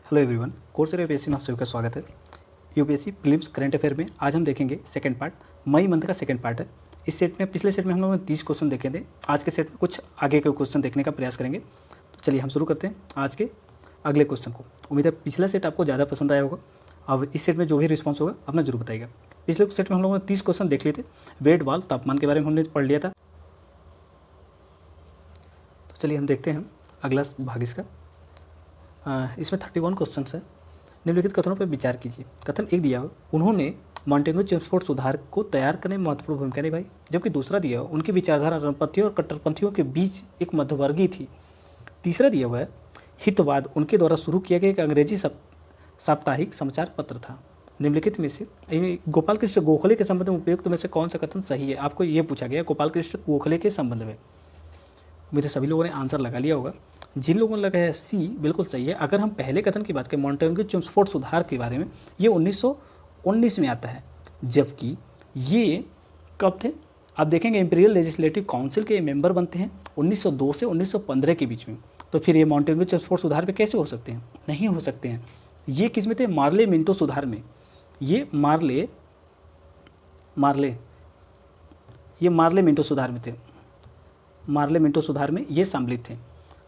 Hello everyone, course UPSC में आप सभी का स्वागत है। यूपीएससी प्रीलिम्स करंट अफेयर में आज हम देखेंगे सेकंड पार्ट, मई मंथ का सेकंड पार्ट है। इस सेट में पिछले सेट में हम लोगों ने 30 क्वेश्चन देखे थे। आज के सेट में कुछ आगे के क्वेश्चन देखने का प्रयास करेंगे। तो चलिए हम शुरू करते हैं आज के अगले क्वेश्चन को। उम्मीद है पिछला सेट आपको ज़्यादा पसंद आया होगा। अब इस सेट में जो भी रिस्पॉन्स होगा अपना जरूर बताइएगा। पिछले सेट में हम लोगों ने 30 क्वेश्चन देख लिए थे। वेट वाल्व तापमान के बारे में हमने पढ़ लिया था। तो चलिए हम देखते हैं अगला भाग इसका। इसमें 31 क्वेश्चन है। निम्नलिखित कथनों पर विचार कीजिए। कथन एक दिया हो, उन्होंने मॉन्टेगू चेम्सफोर्ड सुधार को तैयार करने में महत्वपूर्ण भूमिका निभाई। जबकि दूसरा दिया हो, उनकी विचारधारा वामपंथियों और कट्टरपंथियों के बीच एक मध्यवर्गीय थी। तीसरा दिया हुआ है, हितवाद उनके द्वारा शुरू किया गया एक अंग्रेजी साप्ताहिक समाचार पत्र था। निम्नलिखित में से गोपाल कृष्ण गोखले के संबंध में उपयुक्त में से कौन सा कथन सही है? आपको ये पूछा गया गोपाल कृष्ण गोखले के संबंध में। मेरे सभी लोगों ने आंसर लगा लिया होगा। जिन लोगों ने लगा है सी बिल्कुल सही है। अगर हम पहले कथन की बात करें मॉन्टेगू चेम्सफोर्ड सुधार के बारे में, ये 1919 में आता है। जबकि ये कब थे आप देखेंगे, इंपीरियल लेजिस्लेटिव काउंसिल के मेंबर बनते हैं 1902 से 1915 के बीच में। तो फिर ये मॉन्टेगू चेम्सफोर्ड सुधार पे कैसे हो सकते हैं? नहीं हो सकते हैं। ये किस में थे? मार्ले मिंटो सुधार में। ये मार्ले मिंटो सुधार में थे। मार्ले मिंटो सुधार में ये सम्मिलित थे।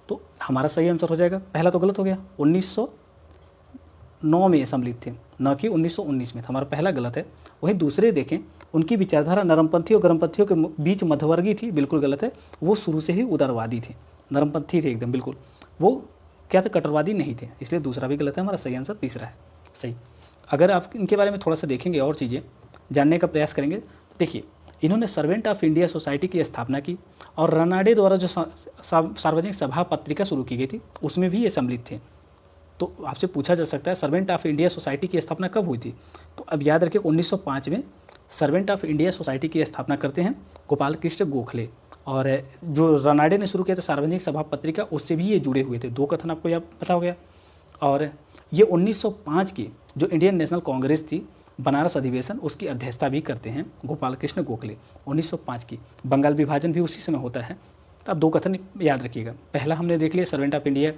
तो हमारा सही आंसर हो जाएगा। पहला तो गलत हो गया, 1909 में ये सम्मिलित थे, न कि 1919 में। हमारा पहला गलत है। वहीं दूसरे देखें, उनकी विचारधारा नरमपंथी और गर्मपंथियों के बीच मध्यवर्गीय थी, बिल्कुल गलत है। वो शुरू से ही उदारवादी थे, नरमपंथी थे एकदम बिल्कुल। वो क्या थे? कट्टरवादी नहीं थे, इसलिए दूसरा भी गलत है। हमारा सही आंसर तीसरा है। सही। अगर आप इनके बारे में थोड़ा सा देखेंगे और चीज़ें जानने का प्रयास करेंगे तो देखिए, इन्होंने सर्वेंट ऑफ इंडिया सोसाइटी की स्थापना की और रनाडे द्वारा जो सार्वजनिक सभा पत्रिका शुरू की गई थी उसमें भी ये सम्मिलित थे। तो आपसे पूछा जा सकता है सर्वेंट ऑफ इंडिया सोसाइटी की स्थापना कब हुई थी? तो अब याद रखिए 1905 में सर्वेंट ऑफ इंडिया सोसाइटी की स्थापना करते हैं गोपाल कृष्ण गोखले। और जो रनाडे ने शुरू किया था सार्वजनिक सभा पत्रिका, उससे भी ये जुड़े हुए थे। दो कथन आपको याद पता हो गया। और ये 1905 की जो इंडियन नेशनल कांग्रेस थी, बनारस अधिवेशन, उसकी अध्यक्षता भी करते हैं गोपाल कृष्ण गोखले। 1905 की बंगाल विभाजन भी उसी समय होता है। तो अब दो कथन याद रखिएगा। पहला हमने देख लिया सर्वेंट ऑफ इंडिया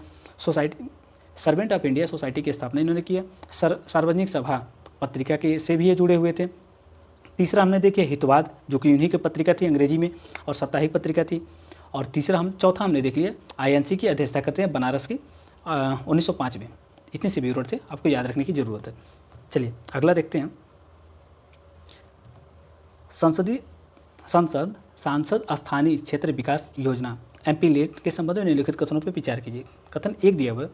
सोसाइटी की स्थापना इन्होंने किया। सार्वजनिक सभा पत्रिका के से भी ये जुड़े हुए थे। तीसरा हमने देखिए हितवाद, जो कि उन्हीं की पत्रिका थी अंग्रेजी में और साप्ताहिक पत्रिका थी। और चौथा हमने देख लिया INC की अध्यक्षता करते हैं बनारस की 1905 में। इतनी सी भी जरूरत है, आपको याद रखने की ज़रूरत है। चलिए अगला देखते हैं। सांसद स्थानीय क्षेत्र विकास योजना MP लेट के संबंध में निम्नलिखित कथनों पर विचार कीजिए। कथन एक दिया हुआ,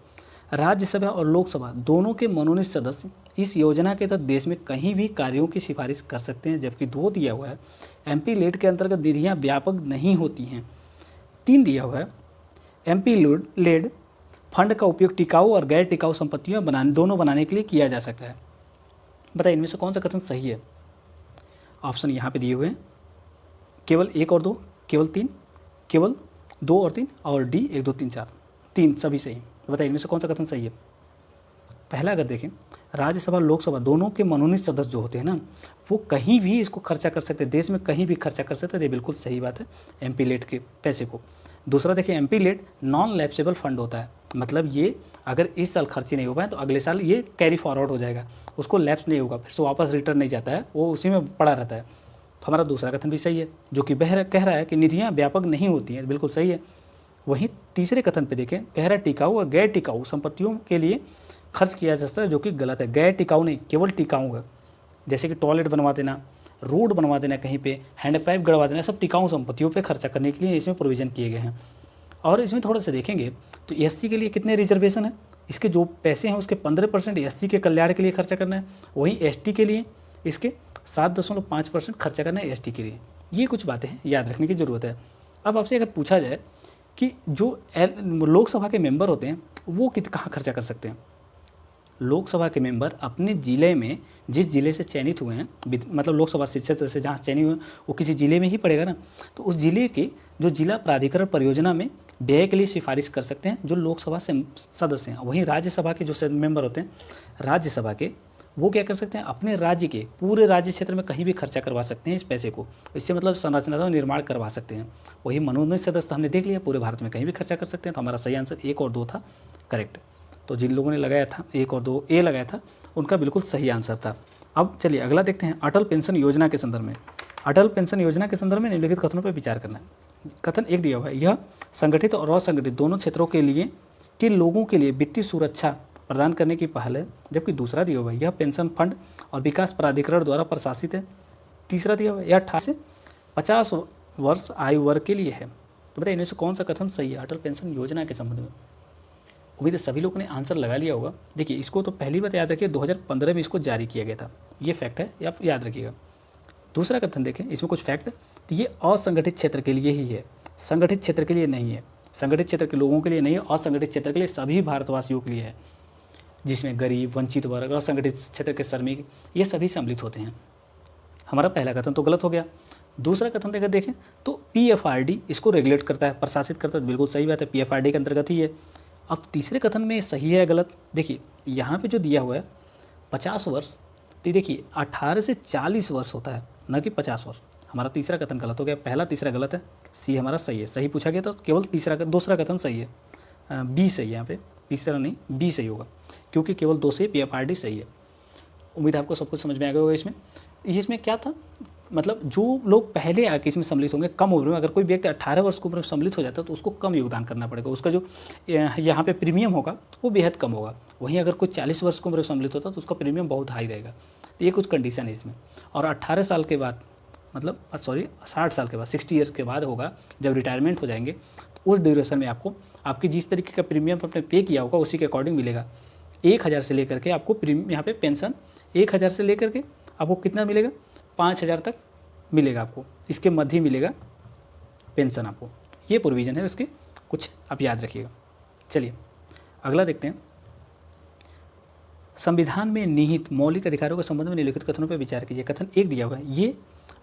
राज्यसभा और लोकसभा दोनों के मनोनीत सदस्य इस योजना के तहत देश में कहीं भी कार्यों की सिफारिश कर सकते हैं। जबकि दो दिया हुआ है, MP लेट के अंतर्गत निधियाँ व्यापक नहीं होती हैं। तीन दिया हुआ है, MP लेड फंड का उपयोग टिकाऊ और गैर टिकाऊ संपत्तियों दोनों बनाने के लिए किया जा सकता है। बताइए इनमें से कौन सा कथन सही है? ऑप्शन यहाँ पे दिए हुए हैं, केवल 1 और 2, केवल 3, केवल 2 और 3, और D 1 2 3 4, 3 सभी सही। बताइए इनमें से कौन सा कथन सही है? पहला अगर देखें, राज्यसभा लोकसभा दोनों के मनोनीत सदस्य जो होते हैं ना, वो कहीं भी इसको खर्चा कर सकते हैं, देश में कहीं भी खर्चा कर सकते हैं। ये बिल्कुल सही बात है, MP लेट के पैसे को। दूसरा देखिए, MP लेट नॉन लैप्सेबल फंड होता है, मतलब ये अगर इस साल खर्चे नहीं हो पाए तो अगले साल ये कैरी फॉरवर्ड हो जाएगा, उसको लैप्स नहीं होगा, फिर से वापस रिटर्न नहीं जाता है, वो उसी में पड़ा रहता है। तो हमारा दूसरा कथन भी सही है, जो कि कह रहा है कि निधियाँ व्यापक नहीं होती हैं, बिल्कुल सही है। वहीं तीसरे कथन पे देखें, कह रहा है टिकाऊ और गैर टिकाऊ संपत्तियों के लिए खर्च किया जा सकता है, जो कि गलत है। गैर टिकाऊ नहीं, केवल टिकाऊ है। जैसे कि टॉयलेट बनवा देना, रोड बनवा देना, कहीं पे हैंडपाइप गड़वा देना, सब टिकाऊ संपत्तियों पे खर्चा करने के लिए इसमें प्रोविज़न किए गए हैं। और इसमें थोड़ा सा देखेंगे तो SC के लिए कितने रिजर्वेशन है, इसके जो पैसे हैं उसके 15% SC के कल्याण के लिए खर्चा करना है। वहीं ST के लिए इसके 7.5% खर्चा करना है ST के लिए। ये कुछ बातें हैं, याद रखने की ज़रूरत है। अब आपसे अगर पूछा जाए कि जो लोकसभा के मेंबर होते हैं वो कहाँ खर्चा कर सकते हैं? लोकसभा के मेंबर अपने ज़िले में, जिस ज़िले से चयनित हुए हैं, मतलब लोकसभा क्षेत्र से जहाँ चयनित हुए हैं वो किसी ज़िले में ही पड़ेगा ना, तो उस ज़िले के जो जिला प्राधिकरण परियोजना में व्यय के लिए सिफारिश कर सकते हैं जो लोकसभा से सदस्य हैं। वहीं राज्यसभा के जो मेंबर होते हैं राज्यसभा के, वो क्या कर सकते हैं? अपने राज्य के पूरे राज्य क्षेत्र में कहीं भी खर्चा करवा सकते हैं इस पैसे को। इससे मतलब संरचना का निर्माण करवा सकते हैं। वही मनोनीत सदस्य हमने देख लिया, पूरे भारत में कहीं भी खर्चा कर सकते हैं। तो हमारा सही आंसर 1 और 2 था करेक्ट। तो जिन लोगों ने लगाया था 1 और 2 ए लगाया था उनका बिल्कुल सही आंसर था। अब चलिए अगला देखते हैं। अटल पेंशन योजना के संदर्भ में, अटल पेंशन योजना के संदर्भ में निम्नलिखित कथनों पर विचार करना है। कथन 1 दिया हुआ है, यह संगठित और असंगठित दोनों क्षेत्रों के लिए के लोगों के लिए वित्तीय सुरक्षा प्रदान करने की पहल है। जबकि दूसरा दिया हुआ है, यह पेंशन फंड और विकास प्राधिकरण द्वारा प्रशासित है। तीसरा दिया हुआ है, यह 18 से 50 वर्ष आयु वर्ग के लिए है। तो बताइए इनमें से कौन सा कथन सही है अटल पेंशन योजना के संबंध में? उम्मीद है सभी लोगों ने आंसर लगा लिया होगा। देखिए इसको तो पहली बात याद रखिए, 2015 में इसको जारी किया गया था, ये फैक्ट है, ये आप याद रखिएगा। दूसरा कथन देखें, इसमें कुछ फैक्ट, तो ये असंगठित क्षेत्र के लिए ही है, संगठित क्षेत्र के लिए नहीं है। संगठित क्षेत्र के लोगों के लिए नहीं है, असंगठित क्षेत्र के लिए सभी भारतवासियों के लिए है, जिसमें गरीब, वंचित वर्ग, असंगठित क्षेत्र के श्रमिक, ये सभी सम्मिलित होते हैं। हमारा पहला कथन तो गलत हो गया। दूसरा कथन अगर देखें तो पीएफआरडी इसको रेगुलेट करता है, प्रशासित करता है, बिल्कुल सही बात है, पीएफआरडी के अंतर्गत ही है। अब तीसरे कथन में सही है गलत, देखिए यहाँ पे जो दिया हुआ है 50 वर्ष, तो देखिए 18 से 40 वर्ष होता है, न कि 50 वर्ष। हमारा तीसरा कथन गलत हो गया, पहला तीसरा गलत है, सी हमारा सही है। सही पूछा गया तो केवल दूसरा कथन सही है, बी सही है, यहाँ पे तीसरा नहीं बी सही होगा, क्योंकि केवल 2 से पीएफआरडी सही है। उम्मीद है आपको सब कुछ समझ में आ गया होगा। इसमें क्या था, मतलब जो लोग पहले आके इसमें सम्मिलित होंगे कम उम्र में, अगर कोई व्यक्ति 18 वर्ष की उम्र में सम्मिलित हो जाता है तो उसको कम योगदान करना पड़ेगा, उसका जो यहाँ पे प्रीमियम होगा वो बेहद कम होगा। वहीं अगर कोई 40 वर्ष की उम्र में सम्मिलित होता है तो उसका प्रीमियम बहुत हाई रहेगा। तो ये कुछ कंडीशन है इसमें। और 18 साल के बाद, मतलब 60 साल के बाद, 60 ईयर्स के बाद होगा जब रिटायरमेंट हो जाएंगे, तो उस ड्यूरेशन में आपको आपकी जिस तरीके का प्रीमियम आपने पे किया होगा उसी के अकॉर्डिंग मिलेगा। 1000 से लेकर के आपको यहाँ पे पेंशन 1000 से लेकर के आपको कितना मिलेगा, 5000 तक मिलेगा आपको, इसके मध्य मिलेगा पेंशन आपको। ये प्रोविज़न है उसके, कुछ आप याद रखिएगा। चलिए अगला देखते हैं। संविधान में निहित मौलिक अधिकारों के संबंध में निम्नलिखित कथनों पर विचार कीजिए। कथन 1 दिया हुआ है, ये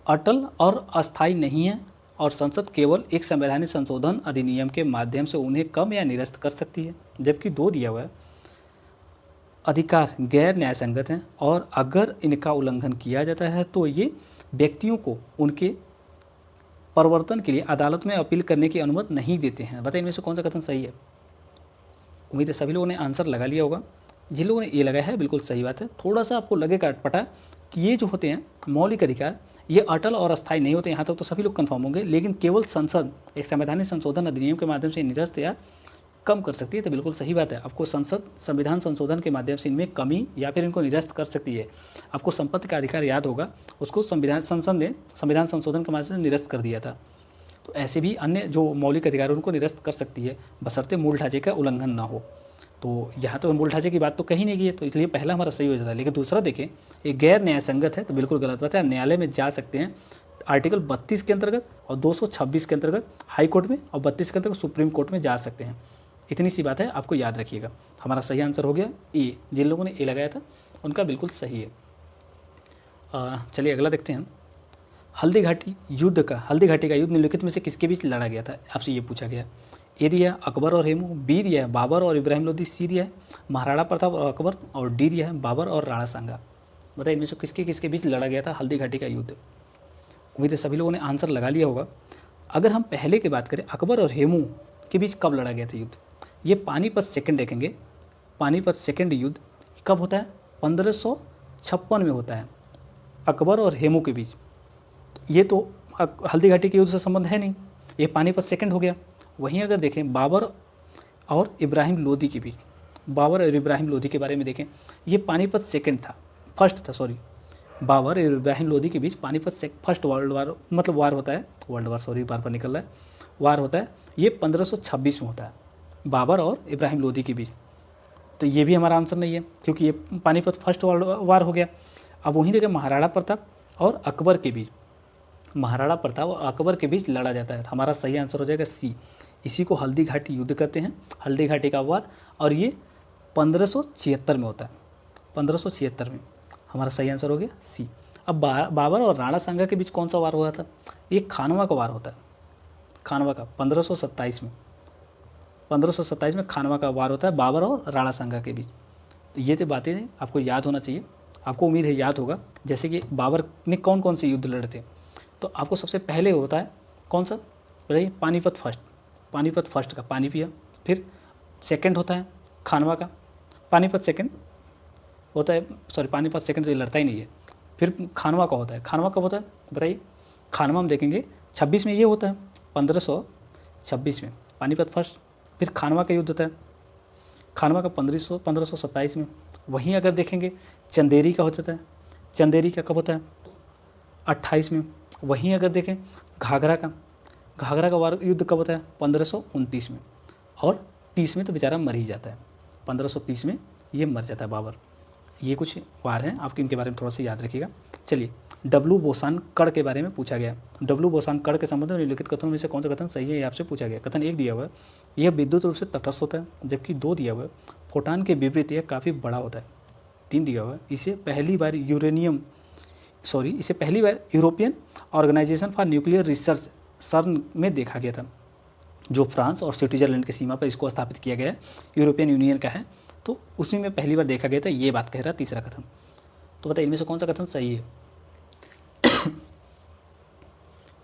अटल और अस्थायी नहीं है और संसद केवल एक संवैधानिक संशोधन अधिनियम के माध्यम से उन्हें कम या निरस्त कर सकती है। जबकि 2 दिया हुआ है, अधिकार गैर न्यायसंगत हैं और अगर इनका उल्लंघन किया जाता है तो ये व्यक्तियों को उनके परिवर्तन के लिए अदालत में अपील करने की अनुमति नहीं देते हैं। बताइए इनमें से कौन सा कथन सही है? उम्मीद है सभी लोगों ने आंसर लगा लिया होगा। जिन लोगों ने ये लगाया है बिल्कुल सही बात है। थोड़ा सा आपको लगेगा अटपटा कि ये जो होते हैं मौलिक अधिकार ये अटल और अस्थायी नहीं होते, यहाँ तक तो सभी लोग कन्फर्म होंगे, लेकिन केवल संसद एक संवैधानिक संशोधन अधिनियम के माध्यम से निरस्त या कम कर सकती है। तो बिल्कुल सही बात है, आपको संसद संविधान संशोधन के माध्यम से इनमें कमी या फिर इनको निरस्त कर सकती है। आपको संपत्ति का अधिकार याद होगा, उसको संसद ने संविधान संशोधन के माध्यम से निरस्त कर दिया था। तो ऐसे भी अन्य जो मौलिक अधिकार उनको निरस्त कर सकती है, बशर्ते मूल ढांचे का उल्लंघन ना हो। तो यहाँ तो मूल ढांचे की बात तो कहीं नहीं की है, तो इसलिए पहला हमारा सही हो जाता है। लेकिन दूसरा देखें, ये गैर न्यायसंगत है, तो बिल्कुल गलत बात है। न्यायालय में जा सकते हैं आर्टिकल 32 के अंतर्गत और 226 के अंतर्गत हाई कोर्ट में और 32 के अंतर्गत सुप्रीम कोर्ट में जा सकते हैं। इतनी सी बात है, आपको याद रखिएगा। हमारा सही आंसर हो गया ए। जिन लोगों ने ए लगाया था उनका बिल्कुल सही है। चलिए अगला देखते हैं। हल्दी घाटी का युद्ध निम्नलिखित में से किसके बीच लड़ा गया था? आपसे ये पूछा गया। ए दिया है अकबर और हेमू, बी दिया है बाबर और इब्राहिम लोदी, सी दिया है महाराणा प्रताप और अकबर, और डी दिया है बाबर और राणा सांगा। बताइए इनमें से किसके किसके बीच लड़ा गया था हल्दी घाटी का युद्ध? उम्मीद है सभी लोगों ने आंसर लगा लिया होगा। अगर हम पहले की बात करें, अकबर और हेमू के बीच कब लड़ा गया था युद्ध? ये पानीपत सेकंड देखेंगे। पानीपत सेकंड युद्ध कब होता है? 1556 में होता है, अकबर और हेमू के बीच। ये तो हल्दी घाटी के युद्ध से संबंध है नहीं, ये पानीपत सेकंड हो गया। वहीं अगर देखें बाबर और इब्राहिम लोदी के बीच, बाबर और इब्राहिम लोदी के बारे में देखें, ये पानीपत सेकंड था, फर्स्ट था, सॉरी, बाबर और इब्राहिम लोदी के बीच पानीपत से फर्स्ट वर्ल्ड वार, मतलब वार होता है, वर्ल्ड वार सॉरी बार निकल रहा है, वार होता है। ये 1526 में होता है, बाबर और इब्राहिम लोदी के बीच। तो ये भी हमारा आंसर नहीं है, क्योंकि ये पानीपत फर्स्ट वर्ल्ड वार हो गया। अब वहीं देखें महाराणा प्रताप और अकबर के बीच, महाराणा प्रताप और अकबर के बीच लड़ा जाता है। हमारा सही आंसर हो जाएगा सी। इसी को हल्दी घाटी युद्ध कहते हैं, हल्दी घाटी का वार, और ये 1576 में होता है, 1576 में। हमारा सही आंसर हो गया सी। अब बाबर और राणा सांगा के बीच कौन सा वार हुआ था? ये खानवा का वार होता है, खानवा का 1527 में, 1527 में खानवा का वार होता है बाबर और राणा सांगा के बीच। तो ये तो बातें आपको याद होना चाहिए, आपको उम्मीद है याद होगा। जैसे कि बाबर ने कौन कौन से युद्ध लड़े थे, तो आपको सबसे पहले होता है कौन सा बताइए? पानीपत फर्स्ट का पानी पिया। फिर सेकंड होता है खानवा का, पानीपत सेकंड होता है, सॉरी पानीपत सेकंड से लड़ता ही नहीं है। फिर खानवा का होता है, खानवा कब होता है बताइए? खानवा हम देखेंगे 26 में ये होता है, 1526 में पानीपत फर्स्ट। फिर खानवा का युद्ध होता है, खानवा का 1527 में। वहीं अगर देखेंगे चंदेरी का हो जाता है, चंदेरी का कब होता है? 28 में। वहीं अगर देखें घाघरा का वार युद्ध कब होता है? 1529 में। और 30 में तो बेचारा मर ही जाता है, 1530 में ये मर जाता है बाबर। ये कुछ वार हैं, आपको इनके बारे में थोड़ा सा याद रखिएगा। चलिए, डब्लू बोसान कड़ के बारे में पूछा गया। डब्लू बोसान कड़ के संबंध में निम्नलिखित कथनों में से कौन सा कथन सही है, ये आपसे पूछा गया। कथन 1 दिया हुआ है, यह विद्युत रूप से तटस्थ होता है, जबकि 2 दिया हुआ है, फोटान के विपरीत यह काफ़ी बड़ा होता है। 3 दिया हुआ है, इसे पहली बार European Organization for Nuclear Research CERN में देखा गया था, जो फ्रांस और स्विट्जरलैंड की सीमा पर इसको स्थापित किया गया है, यूरोपियन यूनियन का है, तो उसी में पहली बार देखा गया था, ये बात कह रहा है तीसरा कथन। तो बताइए इनमें से कौन सा कथन सही है?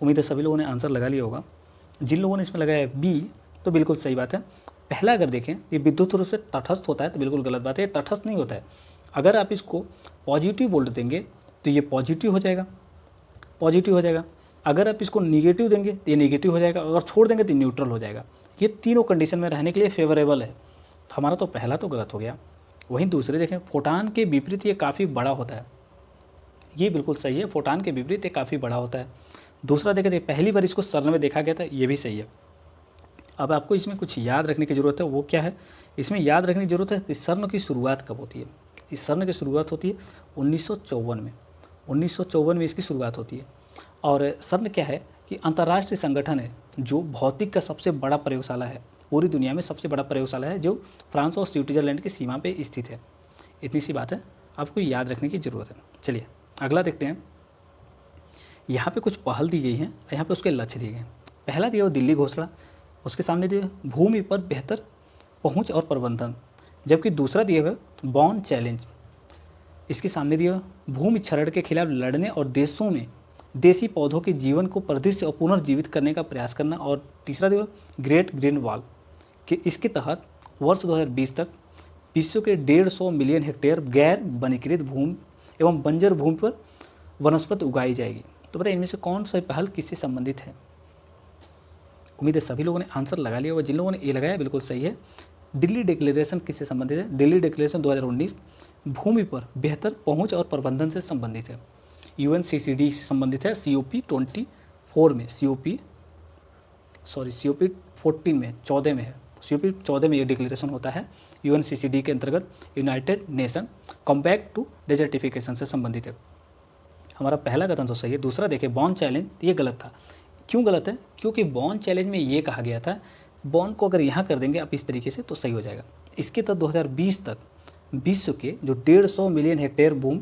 उम्मीद है सभी लोगों ने आंसर लगा लिया होगा। जिन लोगों ने इसमें लगाया बी, तो बिल्कुल सही बात है। पहला अगर देखें, ये विद्युत रूप से तटस्थ होता है, तो बिल्कुल गलत बात है, ये तटस्थ नहीं होता है। अगर आप इसको पॉजिटिव बोल देंगे तो ये पॉजिटिव हो जाएगा, अगर आप इसको निगेटिव देंगे तो ये निगेटिव हो जाएगा, अगर छोड़ देंगे तो न्यूट्रल हो जाएगा। ये तीनों कंडीशन में रहने के लिए फेवरेबल है। तो हमारा तो पहला तो गलत हो गया। वहीं दूसरे देखें, फोटान के विपरीत ये काफ़ी बड़ा होता है, ये बिल्कुल सही है, फोटान के विपरीत ये काफ़ी बड़ा होता है। दूसरा देखें, पहली बार इसको सर्न में देखा गया था, ये भी सही है। अब आपको इसमें कुछ याद रखने की ज़रूरत है, वो क्या है? इसमें याद रखने की ज़रूरत है कि सर्न की शुरुआत कब होती है। इस सर्न की शुरुआत होती है 1954 में, 1954 में इसकी शुरुआत होती है। और सर्न क्या है कि अंतर्राष्ट्रीय संगठन है जो भौतिक का सबसे बड़ा प्रयोगशाला है, पूरी दुनिया में सबसे बड़ा प्रयोगशाला है, जो फ्रांस और स्विट्जरलैंड की सीमा पे स्थित है। इतनी सी बात है, आपको याद रखने की ज़रूरत है। चलिए अगला देखते हैं। यहाँ पे कुछ पहल दी गई हैं, यहाँ पे उसके लक्ष्य दिए गए हैं। पहला दिया हुआ दिल्ली घोषणा, उसके सामने दिया भूमि पर बेहतर पहुँच और प्रबंधन, जबकि दूसरा दिया हुआ बॉन चैलेंज, इसके सामने दिया भूमि क्षरण के खिलाफ लड़ने और देशों में देसी पौधों के जीवन को परिदृश्य और पुनर्जीवित करने का प्रयास करना, और तीसरा दिया ग्रेट ग्रीन वॉल कि इसके तहत वर्ष 2020 तक विश्व के 150 मिलियन हेक्टेयर गैर वनीकृत भूमि एवं बंजर भूमि पर वनस्पति उगाई जाएगी। तो बताइए इनमें से कौन सा पहल किससे संबंधित है? उम्मीद है सभी लोगों ने आंसर लगा लिया होगा। जिन लोगों ने ये लगाया बिल्कुल सही है। दिल्ली डिक्लेरेशन किससे संबंधित है? दिल्ली डिक्लेरेशन 2019 भूमि पर बेहतर पहुंच और प्रबंधन से संबंधित है, UNCCD से संबंधित है। COP 14 में COP 14 में ये डिक्लेरेशन होता है। UNCCD के अंतर्गत United Nation compact to desertification से संबंधित है। हमारा पहला कथन तो सही है। दूसरा देखिए बॉन चैलेंज, ये गलत था। क्यों गलत है? क्योंकि बॉन चैलेंज में ये कहा गया था बॉन को अगर यहाँ कर देंगे आप इस तरीके से तो सही हो जाएगा। इसके तहत 2020 तक विश्व के जो 150 मिलियन हेक्टेयर भूमि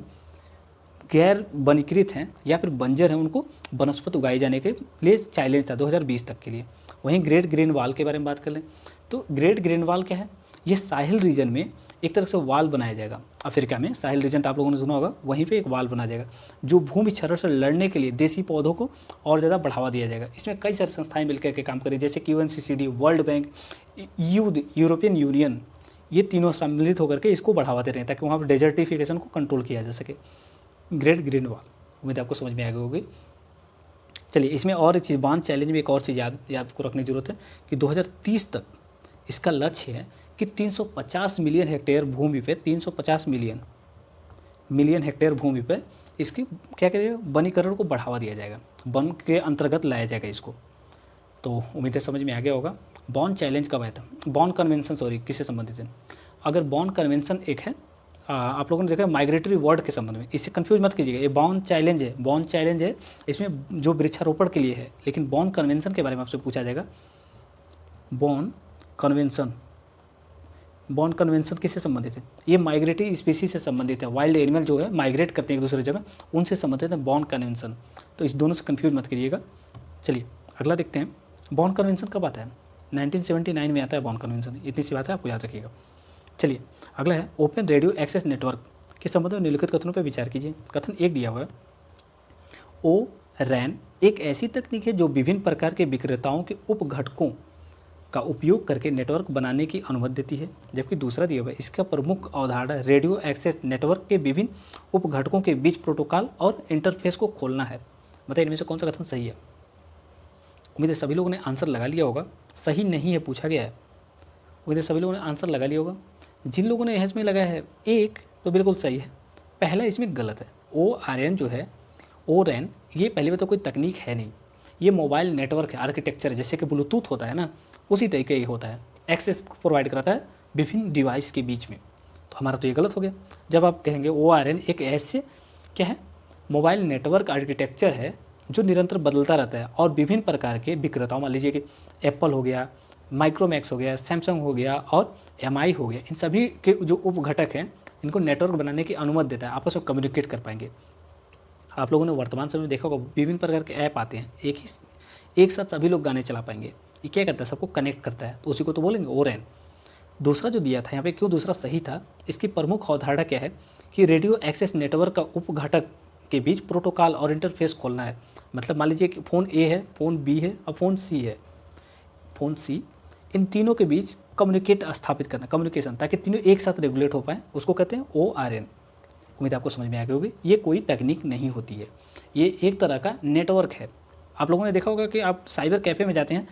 गैर वनीकृत हैं या फिर बंजर हैं, उनको वनस्पति उगाए जाने के लिए चैलेंज था 2020 तक के लिए। वहीं ग्रेट ग्रीन वॉल के बारे में बात कर लें तो ग्रेट ग्रीन वॉल क्या है? ये साहिल रीजन में एक तरह से वाल बनाया जाएगा। अफ्रीका में साहिल रीजन तो आप लोगों ने सुना होगा, वहीं पे एक वाल बनाया जाएगा जो भूमि क्षरण से लड़ने के लिए देसी पौधों को और ज़्यादा बढ़ावा दिया जाएगा। इसमें कई सारी संस्थाएं मिलकर के काम करें, जैसे कि UNCCD, world bank, European union, ये तीनों सम्मिलित होकर के इसको बढ़ावा दे रहे हैं ताकि वहाँ पर डेजर्टिफिकेशन को कंट्रोल किया जा सके। ग्रेट ग्रीन वॉल, उम्मीद आपको समझ में आ गई होगी। चलिए इसमें और एक चीज़, बॉन चैलेंज में एक और चीज़ याद आपको रखने की जरूरत है कि 2030 तक इसका लक्ष्य है कि 350 मिलियन हेक्टेयर भूमि पे 350 मिलियन हेक्टेयर भूमि पे इसकी क्या करेगा, वनीकरण को बढ़ावा दिया जाएगा, वन के अंतर्गत लाया जाएगा इसको। तो उम्मीद है समझ में आ गया होगा। बॉन चैलेंज कब आया था? बॉन कन्वेंशन किससे संबंधित है? अगर बॉन कन्वेंशन एक है, आप लोगों ने देखा माइग्रेटरी वर्ड के संबंध में, इससे कंफ्यूज मत कीजिएगा। ये बॉन चैलेंज है, इसमें जो वृक्षारोपण के लिए है, लेकिन बॉन कन्वेंशन के बारे में आपसे पूछा जाएगा। बॉन कन्वेंशन किससे संबंधित है? ये माइग्रेटरी स्पीसीज से संबंधित है। वाइल्ड एनिमल जो है माइग्रेट करते हैं एक दूसरे जगह, उनसे संबंधित है बॉन कन्वेंशन। तो इस दोनों से कंफ्यूज मत करिएगा। चलिए अगला देखते हैं। बॉन कन्वेंशन कब आता है? 1979 में आता है बॉन कन्वेंशन। इतनी सी बात है, आपको याद रखिएगा। चलिए अगला है ओपन रेडियो एक्सेस नेटवर्क के संबंध में निम्नलिखित कथनों पर विचार कीजिए। कथन 1 दिया हुआ है, ORAN एक ऐसी तकनीक है जो विभिन्न प्रकार के विक्रेताओं के उपघटकों का उपयोग करके नेटवर्क बनाने की अनुमति देती है। जबकि दूसरा दिया हुआ है, इसका प्रमुख अवधारणा रेडियो एक्सेस नेटवर्क के विभिन्न उपघटकों के बीच प्रोटोकॉल और इंटरफेस को खोलना है। बताइए इनमें से कौन सा कथन सही है। उम्मीद है सभी लोगों ने आंसर लगा लिया होगा। सही नहीं है पूछा गया है। उम्मीद है सभी लोगों ने आंसर लगा लिया होगा। जिन लोगों ने इसमें लगाया है एक, तो बिल्कुल सही है। पहला इसमें गलत है। ORN जो है, ORN, ये पहले में तो कोई तकनीक है नहीं, ये मोबाइल नेटवर्क है, आर्किटेक्चर है। जैसे कि ब्लूटूथ होता है ना, उसी तरीके ये होता है, एक्सेस प्रोवाइड कराता है विभिन्न डिवाइस के बीच में। तो हमारा तो ये गलत हो गया। जब आप कहेंगे ORN एक ऐसे क्या है, मोबाइल नेटवर्क आर्किटेक्चर है जो निरंतर बदलता रहता है और विभिन्न प्रकार के विक्रेताओं, मान लीजिए कि एप्पल हो गया, माइक्रोमैक्स हो गया, सैमसंग हो गया और MI हो गया, इन सभी के जो उपघटक हैं इनको नेटवर्क बनाने की अनुमति देता है, आपस में कम्युनिकेट कर पाएंगे। आप लोगों ने वर्तमान समय में देखा होगा विभिन्न प्रकार के ऐप आते हैं, एक साथ सभी लोग गाने चला पाएंगे। ये क्या करता है, सबको कनेक्ट करता है, तो उसी को तो बोलेंगे ORN। दूसरा जो दिया था यहाँ पे, क्यों दूसरा सही था, इसकी प्रमुख अवधारणा क्या है कि रेडियो एक्सेस नेटवर्क का उपघटक के बीच प्रोटोकॉल और इंटरफेस खोलना है। मतलब मान लीजिए कि फ़ोन A है, फ़ोन B है और फ़ोन C है, फ़ोन C, इन तीनों के बीच कम्युनिकेट स्थापित करना, कम्युनिकेशन, ताकि तीनों एक साथ रेगुलेट हो पाएँ, उसको कहते हैं ORN। उम्मीद आपको समझ में आ गई होगी। ये कोई तकनीक नहीं होती है, ये एक तरह का नेटवर्क है। आप लोगों ने देखा होगा कि आप साइबर कैफ़े में जाते हैं,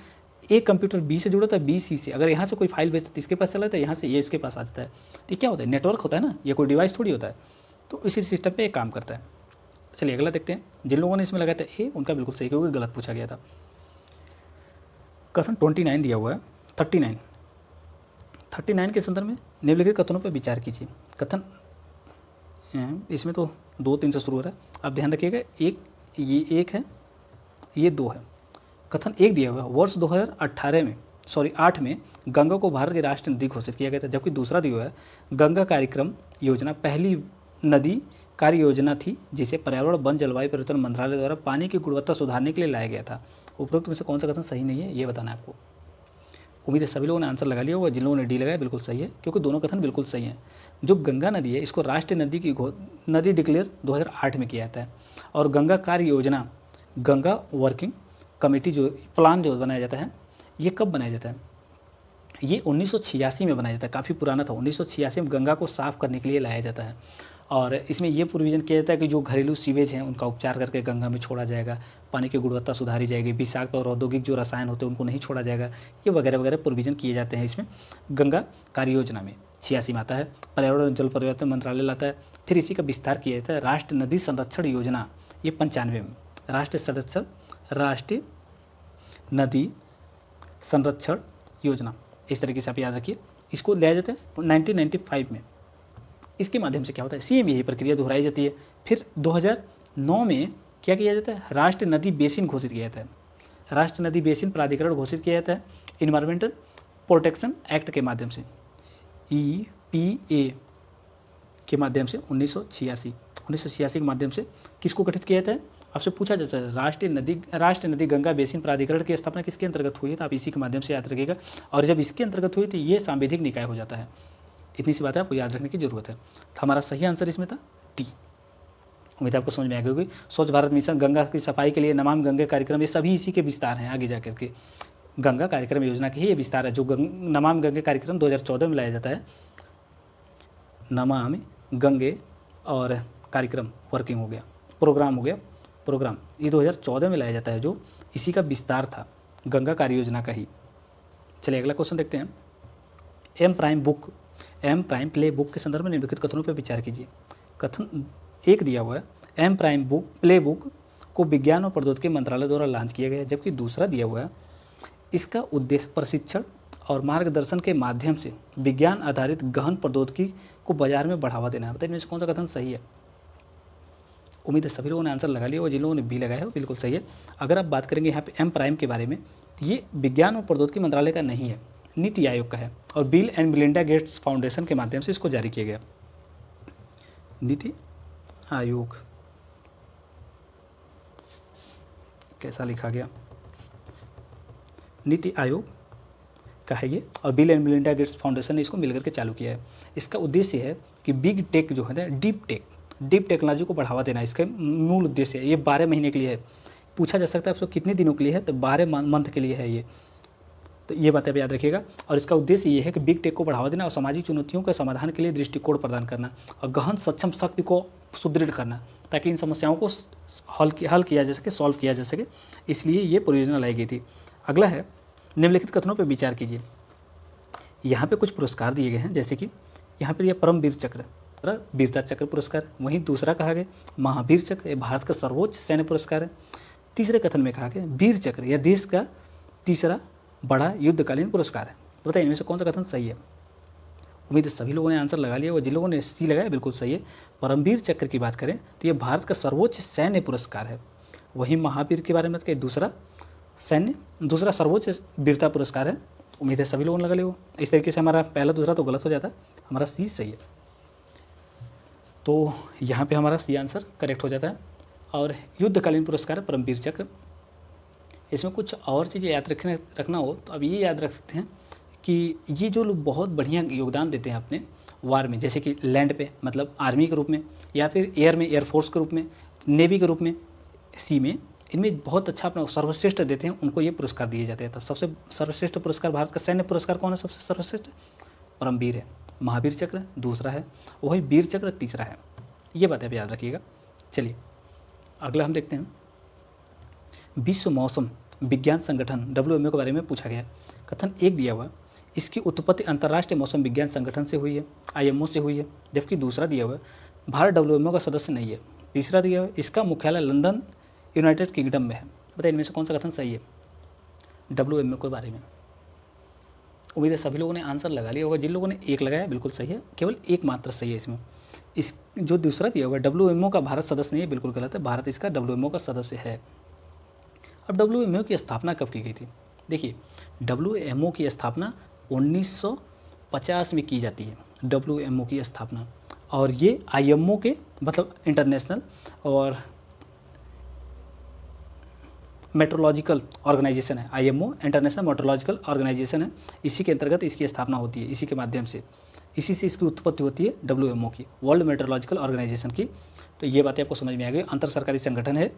एक कंप्यूटर B से जुड़ा था, B C से, अगर यहाँ से कोई फाइल भेजता है तो इसके पास चला जाता है, यहाँ से ये इसके पास आ जाता है। तो ये क्या होता है, नेटवर्क होता है ना, ये कोई डिवाइस थोड़ी होता है। तो इसी सिस्टम पे ये काम करता है। चलिए अगला देखते हैं। जिन लोगों ने इसमें लगाया था A, उनका बिल्कुल सही, क्योंकि गलत पूछा गया था। कथन 29 दिया हुआ है, 39 के संदर्भ में निम्नलिखित कथनों पर विचार कीजिए। कथन इसमें तो 2-3 से शुरू हो रहा है, आप ध्यान रखिएगा। एक, ये 1 है, ये 2 है। कथन 1 दिया हुआ है, वर्ष 2008 में गंगा को भारत की राष्ट्रीय नदी घोषित किया गया था। जबकि दूसरा दिया हुआ है, गंगा कार्यक्रम योजना पहली नदी कार्य योजना थी जिसे पर्यावरण, वन, जलवायु परिवर्तन मंत्रालय द्वारा पानी की गुणवत्ता सुधारने के लिए लाया गया था। उपरोक्त में से कौन सा कथन सही नहीं है, ये बताना है आपको। उम्मीद है सभी लोगों ने आंसर लगा लिया होगा। जिन लोगों ने D लगाया बिल्कुल सही है, क्योंकि दोनों कथन बिल्कुल सही हैं। जो गंगा नदी है, इसको राष्ट्रीय नदी डिक्लेयर 2008 में किया जाता है। और गंगा कार्य योजना, गंगा वर्किंग कमेटी जो प्लान जो बनाया जाता है, ये कब बनाया जाता है, ये 1986 में बनाया जाता है, काफ़ी पुराना था। 1986 में गंगा को साफ़ करने के लिए लाया जाता है। और इसमें ये प्रोविज़न किया जाता है कि जो घरेलू सीवेज हैं उनका उपचार करके गंगा में छोड़ा जाएगा, पानी की गुणवत्ता सुधारी जाएगी, विषाक्त और औद्योगिक जो रसायन होते हैं उनको नहीं छोड़ा जाएगा, ये वगैरह वगैरह प्रोविज़न किए जाते हैं इसमें गंगा कार्य योजना में। 86 में आता है। पर्यावरण जल परिवर्तन मंत्रालय लाता है। फिर इसी का विस्तार किया जाता है राष्ट्रीय नदी संरक्षण योजना, ये 95 में। राष्ट्रीय नदी संरक्षण योजना, इस तरीके से आप याद रखिए। इसको लिया जाता है 1995 में। इसके माध्यम से क्या होता है, सेम यही प्रक्रिया दोहराई जाती है। फिर 2009 में क्या किया जाता है, राष्ट्रीय नदी बेसिन घोषित किया जाता है। राष्ट्रीय नदी बेसिन प्राधिकरण घोषित किया जाता है इन्वायरमेंटल प्रोटेक्शन एक्ट के माध्यम से, EPA के माध्यम से 1986 के माध्यम से किसको गठित किया जाता है, आपसे पूछा जाता है राष्ट्रीय नदी गंगा बेसिन प्राधिकरण की स्थापना किसके अंतर्गत हुई है, तो आप इसी के माध्यम से याद रखिएगा। और जब इसके अंतर्गत हुई तो ये सांविधिक निकाय हो जाता है। इतनी सी बात है, आपको याद रखने की जरूरत है। तो हमारा सही आंसर इसमें था D। उम्मीद है आपको समझ में आ गई होगी। स्वच्छ भारत मिशन, गंगा की सफाई के लिए नमामि गंगे कार्यक्रम, ये सभी इसी के विस्तार हैं। आगे जाकर के गंगा कार्यक्रम योजना के ही ये विस्तार है। जो नमामि गंगे कार्यक्रम 2014 में लाया जाता है, नमामि गंगे और कार्यक्रम वर्किंग हो गया, प्रोग्राम ये 2014 में लाया जाता है, जो इसी का विस्तार था गंगा कार्य योजना का ही। चलिए अगला क्वेश्चन देखते हैं। एम प्राइम प्ले बुक के संदर्भ में निम्नलिखित कथनों पर विचार कीजिए। कथन 1 दिया हुआ है, एम प्राइम प्ले बुक को विज्ञान और प्रौद्योगिकी मंत्रालय द्वारा लॉन्च किया गया है। जबकि दूसरा दिया हुआ है, इसका उद्देश्य प्रशिक्षण और मार्गदर्शन के माध्यम से विज्ञान आधारित गहन प्रौद्योगिकी को बाजार में बढ़ावा देना है। बताइए इनमें से कौन सा कथन सही है। उम्मीद है सभी लोगों ने आंसर लगा लिया और जिन लोगों ने B लगाया है बिल्कुल सही है। अगर आप बात करेंगे यहाँ पे एम प्राइम के बारे में, तो ये विज्ञान और प्रौद्योगिकी मंत्रालय का नहीं है, नीति आयोग का है और bill and Melinda Gates foundation के माध्यम से इसको जारी किया गया। नीति आयोग कैसा लिखा गया, नीति आयोग का है ये, और bill and Melinda Gates foundation ने इसको मिलकर के चालू किया है। इसका उद्देश्य है कि बिग टेक जो है ना, डीप टेक्नोलॉजी को बढ़ावा देना, इसका मूल उद्देश्य है। ये 12 महीने के लिए है। पूछा जा सकता है आपको कितने दिनों के लिए है, तो 12 मंथ के लिए है ये। तो ये बातें आप याद रखिएगा। और इसका उद्देश्य ये है कि बिग टेक को बढ़ावा देना और सामाजिक चुनौतियों के समाधान के लिए दृष्टिकोण प्रदान करना और गहन सक्षम शक्ति को सुदृढ़ करना, ताकि इन समस्याओं को हल किया जा सके, सॉल्व किया जा सके। इसलिए ये परियोजना लाई गई थी। अगला है, निम्नलिखित कथनों पर विचार कीजिए। यहाँ पे कुछ पुरस्कार दिए गए हैं, जैसे कि यहाँ पे दिया परमवीर चक्र, वीरता चक्र पुरस्कार। वहीं दूसरा कहा गया महावीर चक्र, ये भारत का सर्वोच्च सैन्य पुरस्कार है। तीसरे कथन में कहा गया वीर चक्र, यह देश का तीसरा बड़ा युद्धकालीन पुरस्कार है। तो बताइए इनमें से कौन सा कथन सही है। उम्मीद है सभी लोगों ने आंसर लगा लिया, और जिन लोगों ने सी लगाया बिल्कुल सही है। परमवीर चक्र की बात करें तो ये भारत का सर्वोच्च सैन्य पुरस्कार है। वहीं महावीर के बारे में कहीं दूसरा सर्वोच्च वीरता पुरस्कार है। उम्मीद है सभी लोगों ने लगा लिया। इस तरीके से हमारा पहला दूसरा तो गलत हो जाता है, हमारा सी सही है। तो यहाँ पे हमारा सी आंसर करेक्ट हो जाता है। और युद्धकालीन पुरस्कार है परमवीर चक्र। इसमें कुछ और चीज़ें याद रखना हो तो अब ये याद रख सकते हैं कि ये जो लोग बहुत बढ़िया योगदान देते हैं अपने वार में, जैसे कि लैंड पे मतलब आर्मी के रूप में, या फिर एयर में एयरफोर्स के रूप में, नेवी के रूप में, सी में, इनमें बहुत अच्छा अपना सर्वश्रेष्ठ देते हैं, उनको ये पुरस्कार दिए जाते हैं। तो सबसे सर्वश्रेष्ठ पुरस्कार भारत का सैन्य पुरस्कार कौन है सबसे सर्वश्रेष्ठ? परमवीर है। महावीर चक्र दूसरा है, वही वीर चक्र तीसरा है। ये बात आप याद रखिएगा। चलिए अगला हम देखते हैं। विश्व मौसम विज्ञान संगठन WMO के बारे में पूछा गया। कथन एक दिया हुआ, इसकी उत्पत्ति अंतर्राष्ट्रीय मौसम विज्ञान संगठन से हुई है, IMO से हुई है। जबकि दूसरा दिया हुआ, भारत WMO का सदस्य नहीं है। तीसरा दिया हुआ, इसका मुख्यालय लंदन यूनाइटेड किंगडम में है। बताइए इनमें से कौन सा कथन सही है WMO के बारे में। उम्मीद है सभी लोगों ने आंसर लगा लिया होगा। जिन लोगों ने एक लगाया बिल्कुल सही है, केवल एक मात्र सही है इसमें। इस जो दूसरा दिया हुआ WMO का भारत सदस्य नहीं है, बिल्कुल गलत है। भारत इसका WMO का सदस्य है। अब WMO की स्थापना कब की गई थी? देखिए WMO की स्थापना 1950 में की जाती है, WMO की स्थापना। और ये IMO के मतलब इंटरनेशनल और मेट्रोलॉजिकल ऑर्गेनाइजेशन है। IMO इंटरनेशनल मेट्रोलॉजिकल ऑर्गेनाइजेशन है, इसी के अंतर्गत इसकी स्थापना होती है, इसी के माध्यम से, इसी से इसकी उत्पत्ति होती है WMO की, वर्ल्ड मेट्रोलॉजिकल ऑर्गेनाइजेशन की। तो ये बातें आपको समझ में आ गई। अंतर सरकारी संगठन है।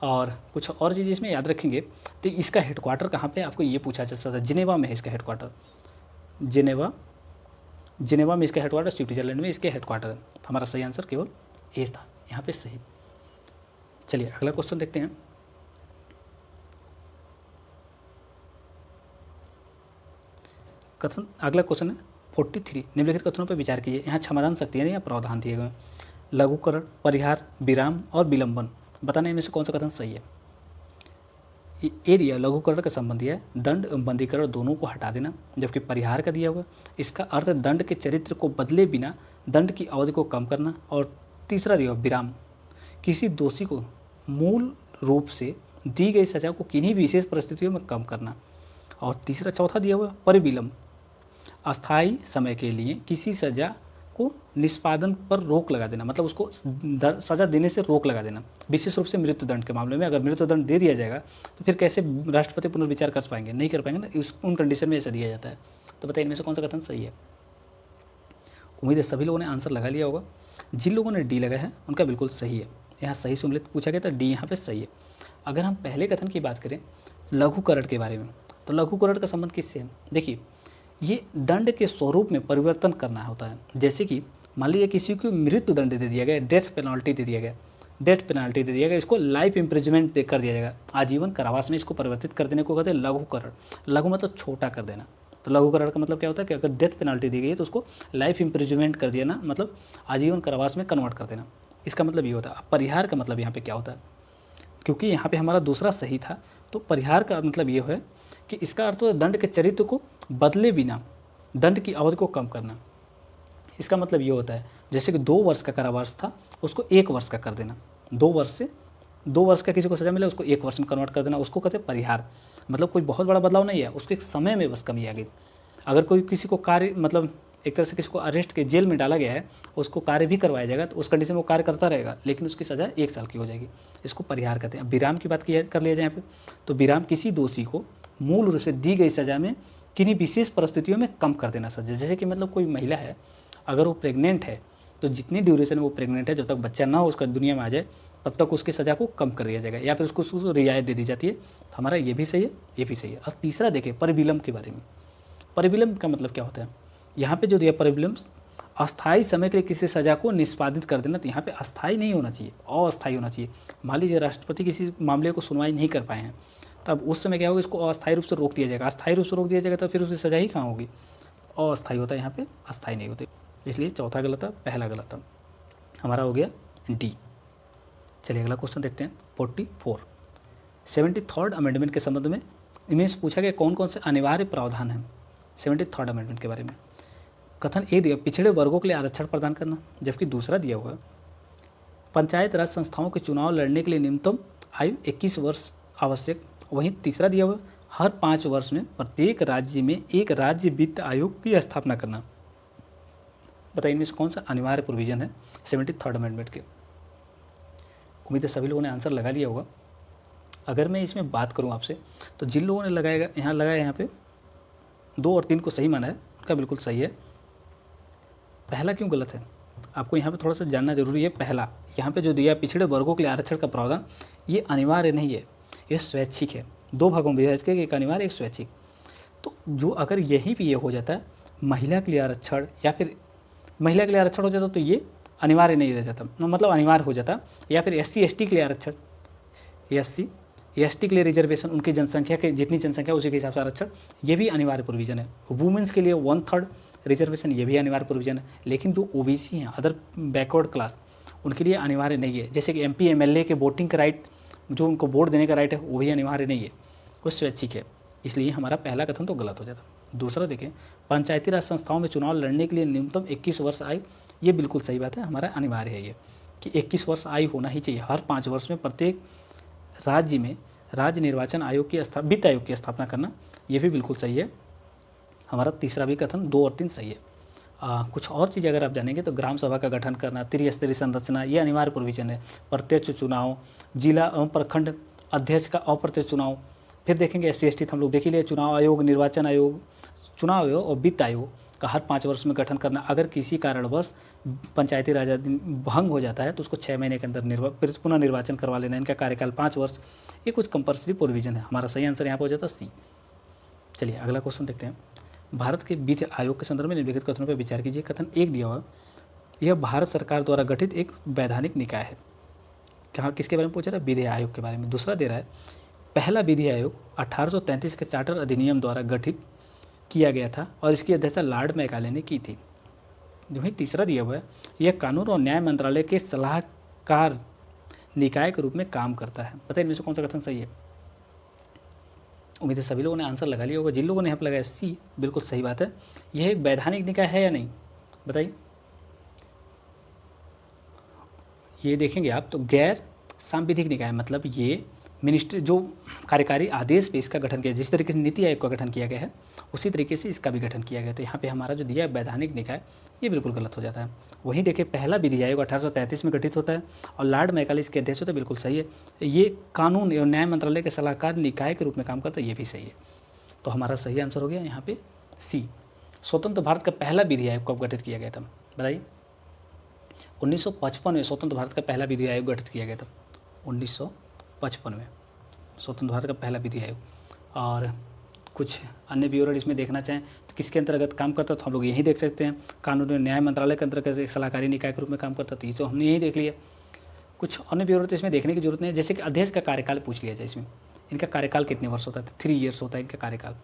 और कुछ और चीज़ें इसमें याद रखेंगे तो इसका हेडक्वार्टर कहाँ पे, आपको ये पूछा जा सकता है। जिनेवा में है इसका हेडक्वार्टर, जिनेवा में इसका हेडक्वार्टर, स्विट्जरलैंड में इसके हेडक्वार्टर है। हमारा सही आंसर केवल ए था यहाँ पे सही। चलिए अगला क्वेश्चन देखते हैं। अगला क्वेश्चन है 43, निम्नलिखित कथनों पर विचार कीजिए। यहाँ क्षमादान शक्तियाँ या प्रावधान दिए गए। लघुकरण, परिहार, विराम और विलंबन, बताने में से कौन सा कथन सही है। ए दिया लघुकरण का संबंध है दंड एवं बंदीकरण दोनों को हटा देना। जबकि परिहार का दिया हुआ, इसका अर्थ दंड के चरित्र को बदले बिना दंड की अवधि को कम करना। और तीसरा दिया हुआ विराम, किसी दोषी को मूल रूप से दी गई सजा को किन्हीं विशेष परिस्थितियों में कम करना। और चौथा दिया हुआ परिविलंब, अस्थायी समय के लिए किसी सजा को निष्पादन पर रोक लगा देना, मतलब उसको सजा देने से रोक लगा देना। विशेष रूप से मृत्युदंड के मामले में अगर मृत्युदंड दे दिया जाएगा तो फिर कैसे राष्ट्रपति पुनर्विचार कर पाएंगे, नहीं कर पाएंगे ना, उन कंडीशन में ऐसा दिया जाता है। तो बताइए इनमें से कौन सा कथन सही है। उम्मीद है सभी लोगों ने आंसर लगा लिया होगा। जिन लोगों ने डी लगाया है उनका बिल्कुल सही है। यहाँ सही सम्मिलित पूछा गया था, डी यहाँ पर सही है। अगर हम पहले कथन की बात करें लघुकरण के बारे में, तो लघुकरण का संबंध किससे है। देखिए ये दंड के स्वरूप में परिवर्तन करना होता है। जैसे कि मान लीजिए किसी को मृत्यु दंड दे दिया गया, डेथ पेनाल्टी दे दिया गया, इसको लाइफ इम्प्रिजमेंट कर दिया जाएगा, आजीवन कारावास में इसको परिवर्तित कर देने को कहते हैं लघुकरण। लघु मतलब छोटा कर देना। तो लघुकरण का मतलब क्या होता है कि अगर डेथ पेनाल्टी दी गई है तो उसको लाइफ इम्प्रिजमेंट कर देना, मतलब आजीवन कारावास में कन्वर्ट कर देना। इसका मतलब ये होता है। परिहार का मतलब यहाँ पे क्या होता है, क्योंकि यहाँ पे हमारा दूसरा सही था, तो परिहार का मतलब ये है कि इसका अर्थ है दंड के चरित्र को बदले बिना दंड की अवधि को कम करना। इसका मतलब ये होता है जैसे कि 2 वर्ष का कारावास था उसको 1 वर्ष का कर देना। 2 वर्ष का किसी को सजा मिला उसको 1 वर्ष में कन्वर्ट कर देना, उसको कहते हैं परिहार। मतलब कोई बहुत बड़ा बदलाव नहीं है, उसके एक समय में बस कमी आ गई। अगर कोई किसी को कार्य मतलब एक तरह से किसी को अरेस्ट के जेल में डाला गया है, उसको कार्य भी करवाया जाएगा तो उस कंडीशन में वो कार्य करता रहेगा, लेकिन उसकी सज़ा 1 साल की हो जाएगी। इसको परिहार कहते हैं। विराम की बात कर लिया जाए यहाँ पे, तो विराम किसी दोषी को मूल रूप से दी गई सज़ा में किन्हीं विशेष परिस्थितियों में कम कर देना सजा। जैसे कि मतलब कोई महिला है, अगर वो प्रेग्नेंट है तो जितनी ड्यूरेशन में वो प्रेग्नेंट है, जब तक बच्चा ना हो उसका दुनिया में आ जाए, तब तक उसकी सज़ा को कम कर दिया जाएगा या फिर उसको रियायत दे दी जाती है। तो हमारा ये भी सही है, ये भी सही है। और तीसरा देखें परिविलम्ब के बारे में। परिविलम्ब का मतलब क्या होता है? यहाँ पे जो दिया परिविलम्ब, अस्थायी समय के लिए किसी सज़ा को निष्पादित कर देना। तो यहाँ पे अस्थायी नहीं होना चाहिए, अस्थायी होना चाहिए। मान लीजिए राष्ट्रपति किसी मामले को सुनवाई नहीं कर पाए हैं, तब उस समय क्या होगा, इसको अस्थायी रूप से रोक दिया जाएगा। अस्थायी रूप से रोक दिया जाएगा तो फिर उसकी सज़ा ही कहाँ होगी? अस्थायी होता है, यहाँ पे अस्थायी नहीं होते। इसलिए चौथा गलत है, पहला गलत है। हमारा हो गया डी। चलिए अगला क्वेश्चन देखते हैं 44। 73rd अमेंडमेंट के संबंध में इनमें से पूछा गया कौन कौन से अनिवार्य प्रावधान हैं 73rd अमेंडमेंट के बारे में। कथन ए दिया पिछड़े वर्गों के लिए आरक्षण प्रदान करना, जबकि दूसरा दिया हुआ पंचायत राज संस्थाओं के चुनाव लड़ने के लिए न्यूनतम आयु 21 वर्ष आवश्यक। वहीं तीसरा दिया हुआ हर 5 वर्ष में प्रत्येक राज्य में एक राज्य वित्त आयोग की स्थापना करना। बताइए इनमें से कौन सा अनिवार्य प्रोविजन है 73rd अमेंडमेंट के? उम्मीद है सभी लोगों ने आंसर लगा लिया होगा। अगर मैं इसमें बात करूं आपसे, तो जिन लोगों ने लगाया यहाँ पे 2 और 3 को सही माना है, उनका बिल्कुल सही है। पहला क्यों गलत है आपको यहाँ पे थोड़ा सा जानना जरूरी है। पहला यहाँ पे जो दिया पिछड़े वर्गों के लिए आरक्षण का प्रावधान, ये अनिवार्य नहीं है, ये स्वैच्छिक है। 2 भागों में विभाजित करके, एक अनिवार्य एक स्वैच्छिक। तो जो अगर यहीं पे ये हो जाता है महिला के लिए आरक्षण, या फिर महिला के लिए आरक्षण हो जाता तो ये अनिवार्य नहीं रह जाता, मतलब अनिवार्य हो जाता। या फिर SC ST के लिए आरक्षण, SC ST के लिए रिजर्वेशन, उनकी जनसंख्या के जितनी जनसंख्या उसी के हिसाब से आरक्षण, ये भी अनिवार्य प्रोविजन है। वुमेंस के लिए 1/3 रिजर्वेशन, ये भी अनिवार्य प्रोविजन है। लेकिन जो OBC हैं, अदर बैकवर्ड क्लास, उनके लिए अनिवार्य नहीं है। जैसे कि MP MLA के वोटिंग का राइट, जो उनको वोट देने का राइट है, वो भी अनिवार्य नहीं है, वो स्वैच्छिक है। इसलिए हमारा पहला कथन तो गलत हो जाता। दूसरा देखें पंचायती राज संस्थाओं में चुनाव लड़ने के लिए न्यूनतम 21 वर्ष आयु, ये बिल्कुल सही बात है, हमारा अनिवार्य है ये कि 21 वर्ष आयु होना ही चाहिए। हर 5 वर्ष में प्रत्येक राज्य में राज्य निर्वाचन आयोग की वित्त आयोग की स्थापना करना, ये भी बिल्कुल सही है। हमारा तीसरा भी कथन 2 और 3 सही है। कुछ और चीज़ अगर आप जानेंगे तो ग्राम सभा का गठन करना, त्रिस्तरीय संरचना, ये अनिवार्य प्रोविजन है। प्रत्यक्ष चुनाव, जिला एवं प्रखंड अध्यक्ष का अप्रत्यक्ष चुनाव। फिर देखेंगे SC ST हम लोग देख ही लिए, चुनाव आयोग, निर्वाचन आयोग, चुनाव आयोग और वित्त आयोग का हर 5 वर्ष में गठन करना। अगर किसी कारणवश पंचायती राज भंग हो जाता है तो उसको 6 महीने के अंदर पुनः निर्वाचन करवा लेना। इनका कार्यकाल 5 वर्ष, ये कुछ कंपल्सरी प्रोविजन है। हमारा सही आंसर यहाँ पर हो जाता C। चलिए अगला क्वेश्चन देखते हैं। भारत के विधि आयोग के संदर्भ में निम्नलिखित कथनों पर विचार कीजिए। कथन 1 दिया हुआ, यह भारत सरकार द्वारा गठित एक वैधानिक निकाय है। कहाँ किसके बारे में पूछा था? विधि आयोग के बारे में। दूसरा दे रहा है पहला विधि आयोग 1833 के चार्टर अधिनियम द्वारा गठित किया गया था और इसकी अध्यक्षता लॉर्ड मैकाले ने की थी। वहीं तीसरा दिया हुआ है, यह कानून और न्याय मंत्रालय के सलाहकार निकाय के रूप में काम करता है। बताइए इनमें से कौन सा कथन सही है? उम्मीद है सभी लोगों ने आंसर लगा लिया होगा। जिन लोगों ने यहाँ पर लगाया C, बिल्कुल सही बात है। यह एक वैधानिक निकाय है या नहीं, बताइए। ये देखेंगे आप तो गैर सांविधिक निकाय, मतलब ये मिनिस्ट्री जो कार्यकारी आदेश पे इसका गठन किया, जिस तरीके से नीति आयोग का गठन किया गया है उसी तरीके से इसका भी गठन किया गया। तो यहाँ पे हमारा जो दिया है वैधानिक निकाय, ये बिल्कुल गलत हो जाता है। वहीं देखिए पहला विधि आयोग 1833 में गठित होता है और लॉर्ड मैकाले इसके अध्यक्ष होते हैं, बिल्कुल सही है। ये कानून एवं न्याय मंत्रालय के सलाहकार निकाय के रूप में काम करता है, ये भी सही है। तो हमारा सही आंसर हो गया यहाँ पे C। स्वतंत्र भारत का पहला विधि आयोग कब गठित किया गया था, बताइए। 1955 में स्वतंत्र भारत का पहला विधि आयोग गठित किया गया था। 1955 में स्वतंत्र भारत का पहला विधि आयोग। और कुछ अन्य ब्यूरो इसमें देखना चाहें तो किसके अंतर्गत काम करता तो हम लोग यही देख सकते हैं, कानून और न्याय मंत्रालय के अंतर्गत एक सलाहकारी निकाय के रूप में काम करता, तो ये तो हमने यही देख लिया। कुछ अन्य ब्यूरो तो इसमें देखने की जरूरत नहीं है, जैसे कि अध्यक्ष का कार्यकाल पूछ लिया जाए इसमें, इनका कार्यकाल कितने वर्ष होता है? 3 ईयर्स होता है इनका कार्यकाल।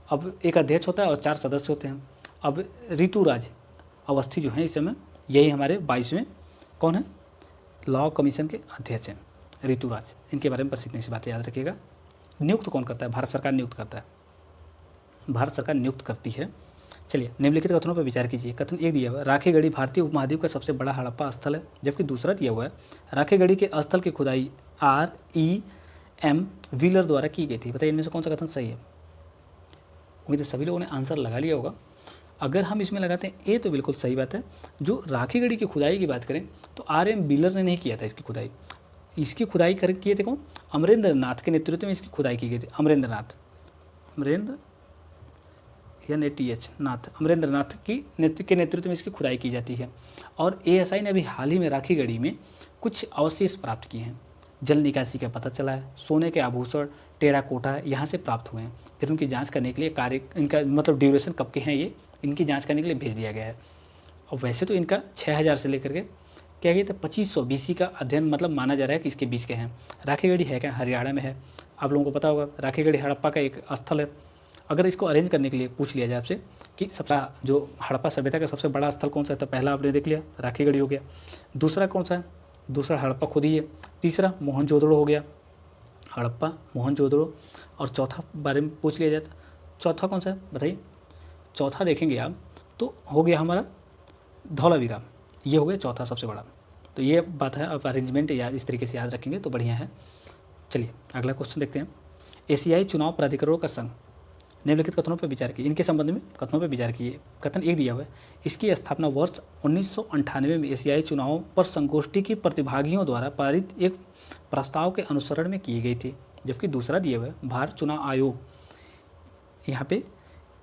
अब एक अध्यक्ष होता है और 4 सदस्य होते हैं। अब ऋतुराज अवस्थी जो हैं इस समय, यही हमारे 22वें कौन है, लॉ कमीशन के अध्यक्ष हैं ऋतुराज। इनके बारे में बस इतनी सी बातें याद रखिएगा। नियुक्त कौन करता है? भारत सरकार नियुक्त करता है, भारत सरकार नियुक्त करती है। चलिए निम्नलिखित कथनों पर विचार कीजिए। कथन 1 दिया हुआ है, राखेगढ़ी भारतीय उपमहाद्वीप का सबसे बड़ा हड़प्पा स्थल है, जबकि दूसरा दिया हुआ है राखेगढ़ी के स्थल की खुदाई R.E.M. व्हीलर द्वारा की गई थी। बताइए इनमें से कौन सा कथन सही है? उम्मीद है सभी लोगों ने आंसर लगा लिया होगा। अगर हम इसमें लगाते हैं ए तो बिल्कुल सही बात है। जो राखेगढ़ी की खुदाई की बात करें तो R.M. व्हीलर ने नहीं किया था इसकी खुदाई। इसकी खुदाई कर किए थे कौन? अमरेंद्र नाथ के नेतृत्व में इसकी खुदाई की गई थी। अमरेंद्र NATH नाथ अमरेंद्र नाथ की नेतृत्व में इसकी खुदाई की जाती है। और ASI ने अभी हाल ही में राखीगढ़ी में कुछ अवशेष प्राप्त किए हैं। जल निकासी का पता चला है, सोने के आभूषण, टेराकोटा यहाँ से प्राप्त हुए हैं। फिर उनकी जांच करने के लिए कार्य, इनका मतलब ड्यूरेशन कब के हैं, ये इनकी जांच करने के लिए भेज दिया गया है। और वैसे तो इनका 6000 से लेकर के क्या गया था 2500 BC का अध्ययन मतलब माना जा रहा है कि इसके बीच के हैं। राखीगढ़ी है क्या, हरियाणा में है। आप लोगों को पता होगा राखीगढ़ी हड़प्पा का एक स्थल है। अगर इसको अरेंज करने के लिए पूछ लिया जाए आपसे कि सबसे जो हड़प्पा सभ्यता का सबसे बड़ा स्थल कौन सा है, तो पहला आपने देख लिया राखीगढ़ी हो गया। दूसरा कौन सा है, दूसरा हड़प्पा खुद ही है। तीसरा मोहनजोदड़ो हो गया, हड़प्पा मोहनजोदड़ो। और चौथा बारे में पूछ लिया जाए तो चौथा कौन सा है बताइए। चौथा देखेंगे आप तो हो गया हमारा धौलावीरा, ये हो गया चौथा सबसे बड़ा। तो ये बात है, आप अरेंजमेंट या इस तरीके से याद रखेंगे तो बढ़िया है। चलिए अगला क्वेश्चन देखते हैं। एशियाई चुनाव प्राधिकरणों का संघ निम्नलिखित कथनों पर विचार कीजिए। इनके संबंध में कथनों पर विचार कीजिए। कथन एक दिया हुआ है, इसकी स्थापना वर्ष 1998 में एशियाई चुनावों पर संगोष्ठी के प्रतिभागियों द्वारा पारित एक प्रस्ताव के अनुसरण में की गई थी। जबकि दूसरा दिया हुआ है, भारत चुनाव आयोग यहाँ पे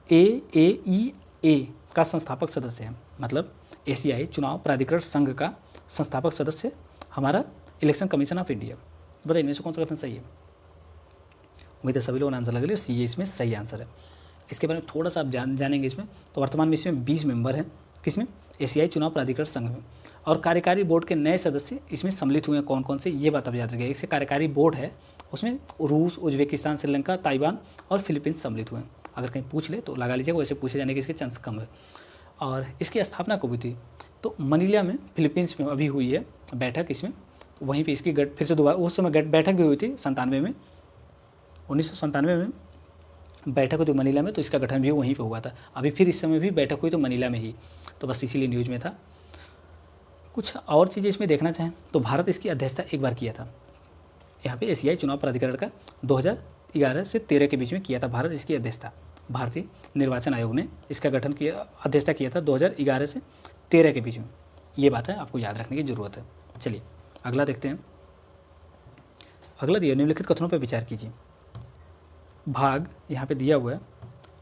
AAEA का संस्थापक सदस्य है। मतलब एशियाई चुनाव प्राधिकरण संघ का संस्थापक सदस्य हमारा इलेक्शन कमीशन ऑफ इंडिया। बताइए इनमें से कौन सा कथन सही है। उम्मीद है सभी लोगों ने आंसर लगा लिया, सी इसमें सही आंसर है। इसके बारे में थोड़ा सा आप जानेंगे इसमें। तो वर्तमान में इसमें 20 मेंबर हैं, किसमें, एशियाई चुनाव प्राधिकरण संघ में। और कार्यकारी बोर्ड के नए सदस्य इसमें सम्मिलित हुए हैं कौन कौन से, ये बात आप याद रखिएगा। इसके कार्यकारी बोर्ड है, उसमें रूस, उज्बेकिस्तान, श्रीलंका, ताइवान और फिलीपींस सम्मिलित हुए हैं। अगर कहीं पूछ ले तो लगा लीजिएगा, वैसे पूछे जाने के इसके चांस कम है। और इसकी स्थापना कब हुई थी, तो मनीला में फिलीपींस में अभी हुई है बैठक इसमें। वहीं पे इसकी फिर से दोबारा उस समय बैठक भी हुई थी 97 में, 1997 में बैठक हुई थी मनीला में, तो इसका गठन भी वहीं पे हुआ था। अभी फिर इस समय भी बैठक हुई तो मनीला में ही, तो बस इसीलिए न्यूज़ में था। कुछ और चीज़ें इसमें देखना चाहें तो भारत इसकी अध्यक्षता एक बार किया था यहाँ पे एशियाई चुनाव प्राधिकरण का 2011 से 13 के बीच में किया था भारत इसकी अध्यक्षता। भारतीय निर्वाचन आयोग ने इसका गठन किया, अध्यक्षता किया था 2011 से 13 के बीच में। ये बात है, आपको याद रखने की ज़रूरत है। चलिए अगला देखते हैं। अगला दिया, निम्नलिखित कथनों पर विचार कीजिए। भाग यहाँ पे दिया हुआ है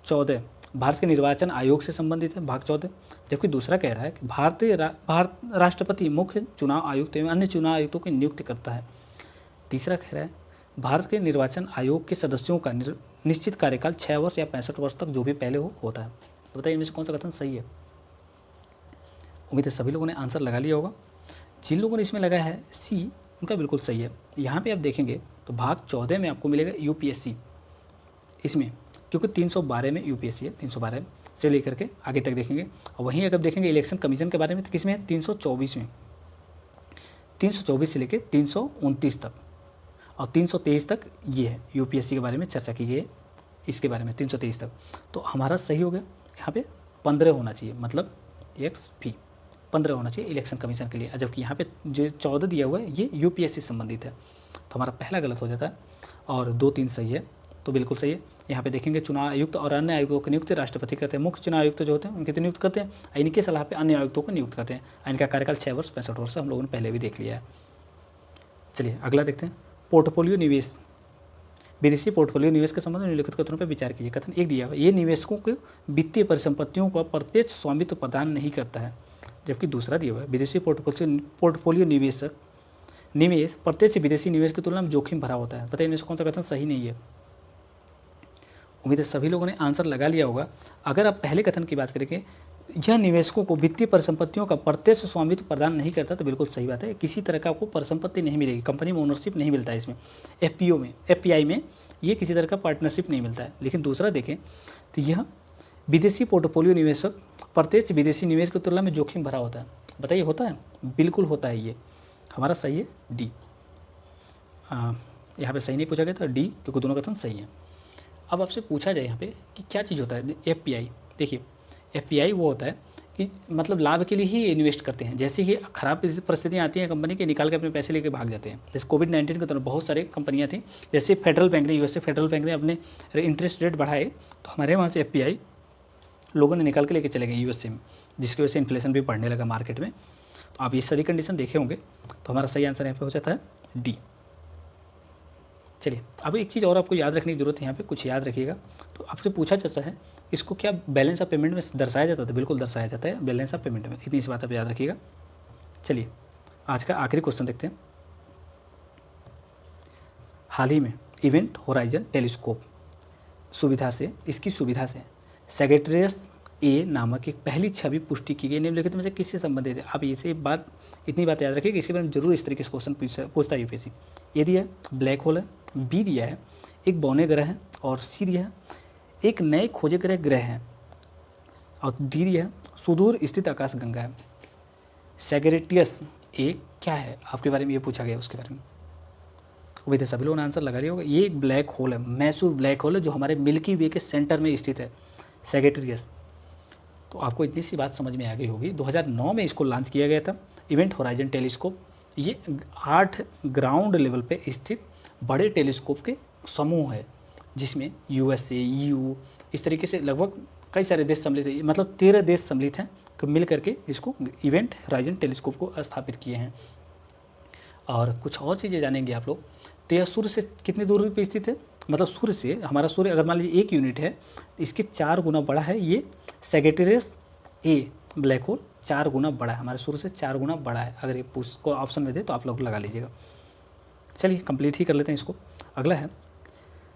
14 भारत के निर्वाचन आयोग से संबंधित है, भाग 14। जबकि दूसरा कह रहा है कि भारत राष्ट्रपति मुख्य चुनाव आयुक्त एवं अन्य चुनाव आयुक्तों की नियुक्ति करता है। तीसरा कह रहा है भारत के निर्वाचन आयोग के सदस्यों का निश्चित कार्यकाल 6 वर्ष या 65 वर्ष तक जो भी पहले हो होता है। तो बताइए इनमें से कौन सा कथन सही है। उम्मीद है सभी लोगों ने आंसर लगा लिया होगा। जिन लोगों ने इसमें लगाया है सी, उनका बिल्कुल सही है। यहाँ पे आप देखेंगे तो भाग 14 में आपको मिलेगा यूपीएससी इसमें, क्योंकि 312 में यूपीएससी है, 312 से लेकर के आगे तक देखेंगे। और वहीं अगर देखेंगे इलेक्शन कमीशन के बारे में तो किसमें है, 324 में, 324 से लेकर 329 तक और 323 तक ये है यूपीएससी के बारे में चर्चा की गई है। इसके बारे में 323 तक तो हमारा सही हो गया। यहाँ पे 15 होना चाहिए, मतलब XP 15 होना चाहिए इलेक्शन कमीशन के लिए, जबकि यहाँ पे जो 14 दिया हुआ है ये यूपीएससी संबंधित है। तो हमारा पहला गलत हो जाता है और 2-3 सही है, तो बिल्कुल सही है। यहाँ पे देखेंगे चुनाव आयुक्त और अन्य आयुक्तों की नियुक्ति राष्ट्रपति करते हैं। मुख्य चुनाव आयुक्त जो होते हैं उनकी तो नियुक्त करते हैं, इनकी सलाह पे अन्य आयुक्तों को नियुक्त करते हैं। इनका कार्यकाल 6 वर्ष 65 वर्ष हम लोगों ने पहले भी देख लिया है। चलिए अगला देखते हैं। पोर्टफोलियो निवेश, विदेशी पोर्टफोलियो निवेश के संबंध में निम्नलिखित कथनों पर विचार कीजिए। कथन एक दिया हुआ, ये निवेशकों के वित्तीय परिसंपत्तियों का प्रत्यक्ष स्वामित्व प्रदान नहीं करता है। जबकि दूसरा दिया हुआ है, विदेशी पोर्टफोलियो निवेश प्रत्यक्ष विदेशी निवेश की तुलना में जोखिम भरा होता है। बताइए इनमें से कौन सा कथन सही नहीं है। उम्मीद है सभी लोगों ने आंसर लगा लिया होगा। अगर आप पहले कथन की बात करेंगे, यह निवेशकों को वित्तीय परिसंपत्तियों का प्रत्यक्ष स्वामित्व प्रदान नहीं करता, तो बिल्कुल सही बात है। किसी तरह का आपको परिसंपत्ति नहीं मिलेगी, कंपनी में ओनरशिप नहीं मिलता है इसमें। FPI में ये किसी तरह का पार्टनरशिप नहीं मिलता है। लेकिन दूसरा देखें तो यह विदेशी पोर्टफोलियो निवेशक प्रत्यक्ष विदेशी निवेश की तुलना में जोखिम भरा होता है। बताइए होता है, बिल्कुल होता है। ये हमारा सही है डी। यहाँ पे सही नहीं पूछा गया था डी, क्योंकि दोनों कथन सही है। अब आपसे पूछा जाए यहाँ पे कि क्या चीज़ होता है FPI। देखिए FPI वो होता है कि मतलब लाभ के लिए ही इन्वेस्ट करते हैं। जैसे ही खराब परिस्थितियाँ आती हैं कंपनी के, निकाल के अपने पैसे लेके भाग जाते हैं। जैसे कोविड-19 के दौरान बहुत सारे कंपनियाँ थी, जैसे फेडरल बैंक ने, USA फेडरल बैंक ने अपने इंटरेस्ट रेट बढ़ाए, तो हमारे वहाँ से FPI लोगों ने निकाल के लेके चले गए USA में, जिसकी वजह से इन्फ्लेशन भी बढ़ने लगा मार्केट में। तो आप ये सारी कंडीशन देखे होंगे, तो हमारा सही आंसर यहाँ पे हो जाता है डी। चलिए अब एक चीज़ और आपको याद रखने की जरूरत है, यहाँ पे कुछ याद रखिएगा। तो आपसे पूछा जाता है इसको क्या बैलेंस ऑफ पेमेंट में दर्शाया जाता है? बिल्कुल दर्शाया जाता है बैलेंस ऑफ पेमेंट में, इतनी सी बात आप याद रखिएगा। चलिए आज का आखिरी क्वेश्चन देखते हैं। हाल ही में इवेंट होराइजन टेलीस्कोप इसकी सुविधा से सेग्रेटेरियस ए नामक एक पहली छवि पुष्टि की गई। निम्नलिखित में से किससे संबंधित है? आप इतनी बात याद रखिए कि इसके बारे में जरूर इस तरीके से क्वेश्चन पूछता है यूपीएससी। ए दिया है ब्लैक होल है, बी दिया है एक बौने ग्रह है, और सी दिया है एक नए खोजे गए ग्रह है, और डी दिया है सुदूर स्थित आकाशगंगा है। सेग्रेटियस ए क्या है आपके बारे में ये पूछा गया, उसके बारे में उम्मीद है सभी लोगों ने आंसर लगा लिया होगा। ये एक ब्लैक होल है, मैसिव ब्लैक होल है जो हमारे मिल्की वे के सेंटर में स्थित है, सेग्रेटेरियस। तो आपको इतनी सी बात समझ में आ गई होगी। 2009 में इसको लॉन्च किया गया था, इवेंट होराइजन टेलीस्कोप। ये 8 ग्राउंड लेवल पे स्थित बड़े टेलीस्कोप के समूह है, जिसमें यूएसए, ईयू इस तरीके से लगभग कई सारे देश सम्मिलित है, मतलब 13 देश सम्मिलित हैं कि मिल करके इसको इवेंट होराइजन टेलीस्कोप को स्थापित किए हैं। और कुछ और चीज़ें जानेंगे आप लोग। तो यह सूर्य से कितनी दूरी पर स्थित है? मतलब सूर्य से हमारा सूर्य अगर मान लीजिए 1 यूनिट है, इसके 4 गुना बड़ा है ये सेग्रेटेरियस ए ब्लैक होल, 4 गुना बड़ा है, हमारे सूर्य से 4 गुना बड़ा है। अगर ये को ऑप्शन में दे तो आप लोग लगा लीजिएगा। चलिए कंप्लीट ही कर लेते हैं इसको। अगला है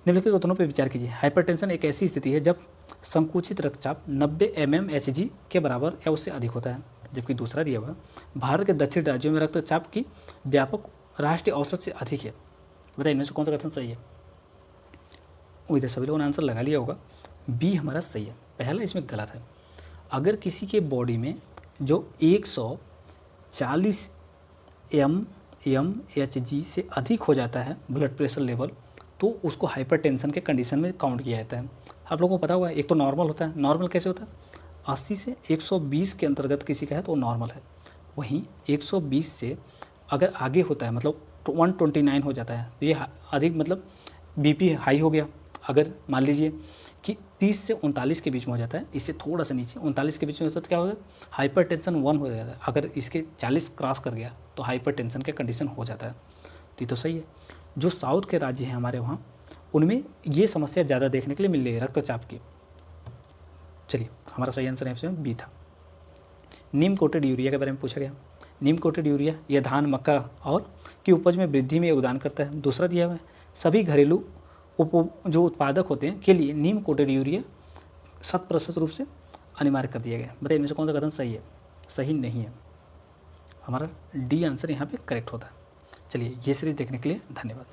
निम्नलिखित कथनों पर विचार कीजिए। हाइपरटेंशन एक ऐसी स्थिति है जब संकुचित रक्तचाप 90 mmHg के बराबर या उससे अधिक होता है। जबकि दूसरा दिया हुआ भारत के दक्षिण राज्यों में रक्तचाप की व्यापक राष्ट्रीय औसत से अधिक है। बताइए इनमें से कौन सा कथन सही है? उम्मीद है सभी लोगों ने आंसर लगा लिया होगा। बी हमारा सही है, पहला इसमें गलत है। अगर किसी के बॉडी में जो 140 mmHg से अधिक हो जाता है ब्लड प्रेशर लेवल, तो उसको हाइपरटेंशन के कंडीशन में काउंट किया जाता है। आप लोगों को पता हुआ है एक तो नॉर्मल होता है, नॉर्मल कैसे होता है 80 से 120 के अंतर्गत किसी का है तो वो नॉर्मल है। वहीं 120 से अगर आगे होता है मतलब 129 हो जाता है तो ये अधिक मतलब बीपी हाई हो गया। अगर मान लीजिए कि 30 से 39 के बीच में हो जाता है, इससे थोड़ा सा नीचे 39 के बीच में होता है तो क्या होगा हाइपरटेंशन 1 हो जाता है। अगर इसके 40 क्रॉस कर गया तो हाइपरटेंशन के कंडीशन हो जाता है। तो ये तो सही है। जो साउथ के राज्य हैं हमारे वहाँ, उनमें ये समस्या ज़्यादा देखने के लिए मिल रही है रक्तचाप की। चलिए हमारा सही आंसर ऑप्शन बी था। नीम कोटेड यूरिया के बारे में पूछा गया। नीम कोटेड यूरिया यह धान, मक्का और की उपज में वृद्धि में योगदान करता है। दूसरा दिया हुआ है सभी घरेलू जो उत्पादक होते हैं के लिए नीम कोटेड यूरिया 100% रूप से अनिवार्य कर दिया गया। बताइए इनमें से कौन सा कथन सही है? सही नहीं है, हमारा डी आंसर यहाँ पे करेक्ट होता है। चलिए ये सीरीज़ देखने के लिए धन्यवाद।